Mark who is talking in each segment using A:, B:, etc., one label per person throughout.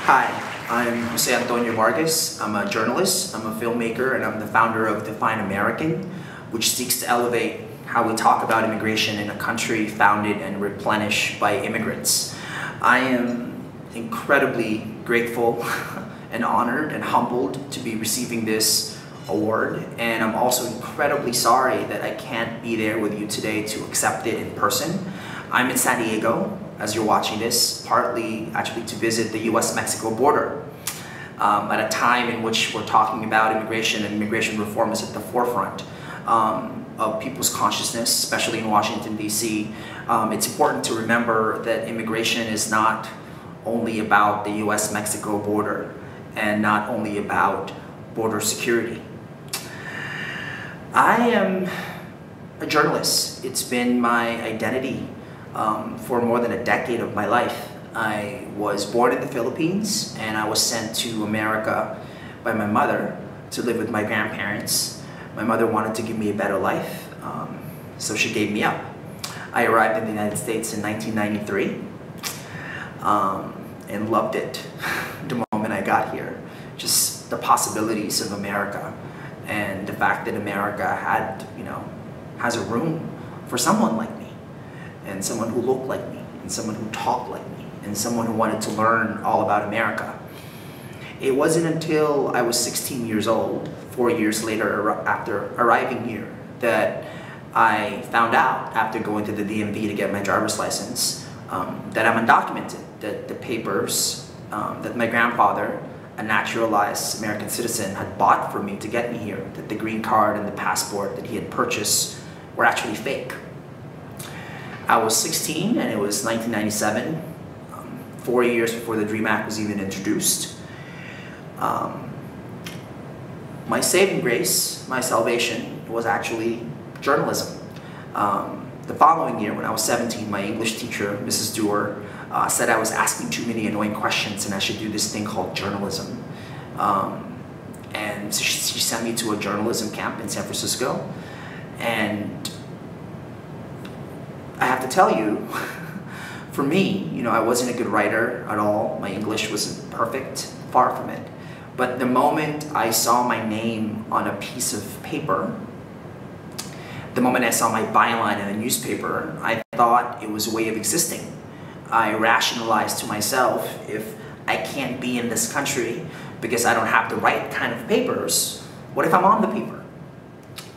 A: Hi, I'm Jose Antonio Vargas. I'm a journalist, I'm a filmmaker, and I'm the founder of Define American, which seeks to elevate how we talk about immigration in a country founded and replenished by immigrants. I am incredibly grateful and honored and humbled to be receiving this award, and I'm also incredibly sorry that I can't be there with you today to accept it in person. I'm in San Diego, as you're watching this, partly actually to visit the US-Mexico border at a time in which we're talking about immigration, and immigration reform is at the forefront of people's consciousness, especially in Washington, D.C. It's important to remember that immigration is not only about the US-Mexico border and not only about border security. I am a journalist. It's been my identity for more than a decade of my life. I was born in the Philippines and I was sent to America by my mother to live with my grandparents. My mother wanted to give me a better life, so she gave me up. I arrived in the United States in 1993 and loved it the moment I got here. Just the possibilities of America and the fact that America had, has a room for someone like me, and someone who looked like me, and someone who talked like me, and someone who wanted to learn all about America. It wasn't until I was 16 years old, 4 years later after arriving here, that I found out, after going to the DMV to get my driver's license, that I'm undocumented, that the papers that my grandfather, a naturalized American citizen, had bought for me to get me here, that the green card and the passport that he had purchased were actually fake. I was 16 and it was 1997, 4 years before the DREAM Act was even introduced. My saving grace, my salvation, was actually journalism. The following year, when I was 17, my English teacher, Mrs. Dewar, said I was asking too many annoying questions and I should do this thing called journalism. And so she sent me to a journalism camp in San Francisco. And I have to tell you, for me, I wasn't a good writer at all. My English wasn't perfect, far from it. But the moment I saw my name on a piece of paper, the moment I saw my byline in a newspaper, I thought it was a way of existing. I rationalized to myself, if I can't be in this country because I don't have the right kind of papers, what if I'm on the paper?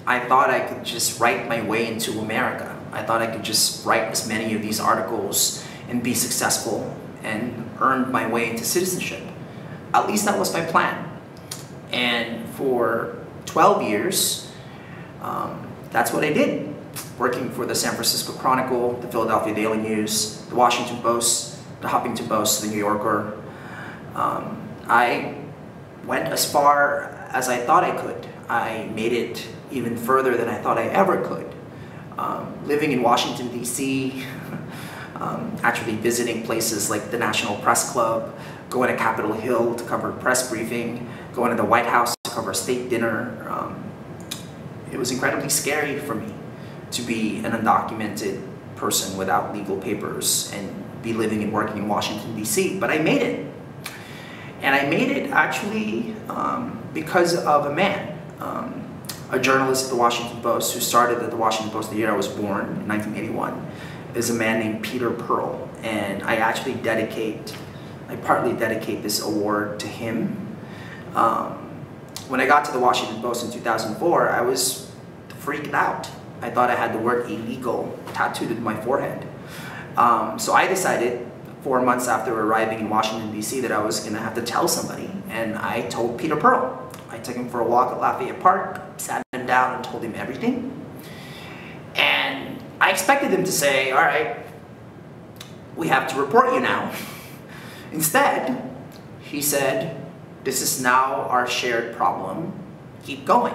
A: I thought I could just write my way into America. I thought I could just write as many of these articles and be successful and earn my way into citizenship. At least that was my plan. And for 12 years, that's what I did. Working for the San Francisco Chronicle, the Philadelphia Daily News, the Washington Post, the Huffington Post, the New Yorker. I went as far as I thought I could. I made it even further than I thought I ever could. Living in Washington, D.C., actually visiting places like the National Press Club, going to Capitol Hill to cover a press briefing, going to the White House to cover a state dinner. It was incredibly scary for me to be an undocumented person without legal papers and be living and working in Washington, D.C., but I made it. And I made it actually because of a man, a journalist at the Washington Post who started at the Washington Post the year I was born, in 1981, is a man named Peter Pearl. And I actually partly dedicate this award to him. When I got to the Washington Post in 2004, I was freaked out. I thought I had the word illegal tattooed on my forehead. So I decided 4 months after arriving in Washington, D.C., that I was going to have to tell somebody. And I told Peter Pearl. I took him for a walk at Lafayette Park, sat him down and told him everything. And I expected him to say, all right, we have to report you now. Instead, he said, this is now our shared problem. Keep going.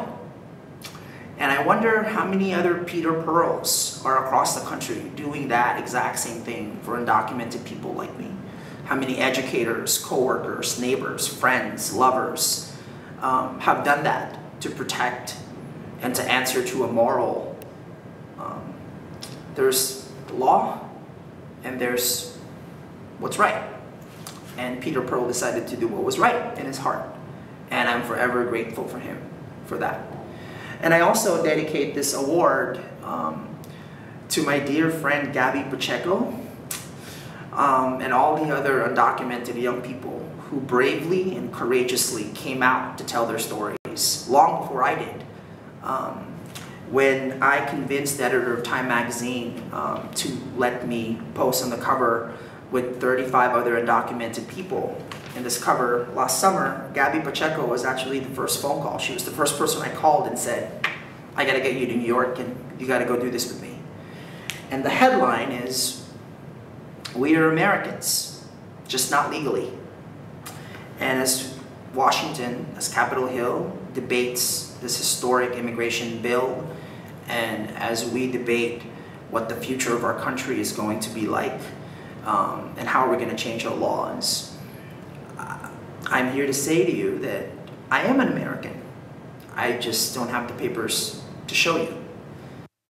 A: And I wonder how many other Peter Pearls are across the country doing that exact same thing for undocumented people like me. How many educators, coworkers, neighbors, friends, lovers have done that to protect and to answer to a moral. There's law and there's what's right. And Peter Pearl decided to do what was right in his heart. And I'm forever grateful for him for that. And I also dedicate this award to my dear friend Gabby Pacheco and all the other undocumented young people who bravely and courageously came out to tell their stories long before I did. When I convinced the editor of Time magazine to let me post on the cover with 35 other undocumented people in this cover last summer, Gabby Pacheco was actually the first phone call. She was the first person I called and said, I gotta get you to New York and you gotta go do this with me. And the headline is, "We are Americans, just not legally." And as Washington, as Capitol Hill, debates this historic immigration bill, and as we debate what the future of our country is going to be like, and how we're going to change our laws, I'm here to say to you that I am an American. I just don't have the papers to show you.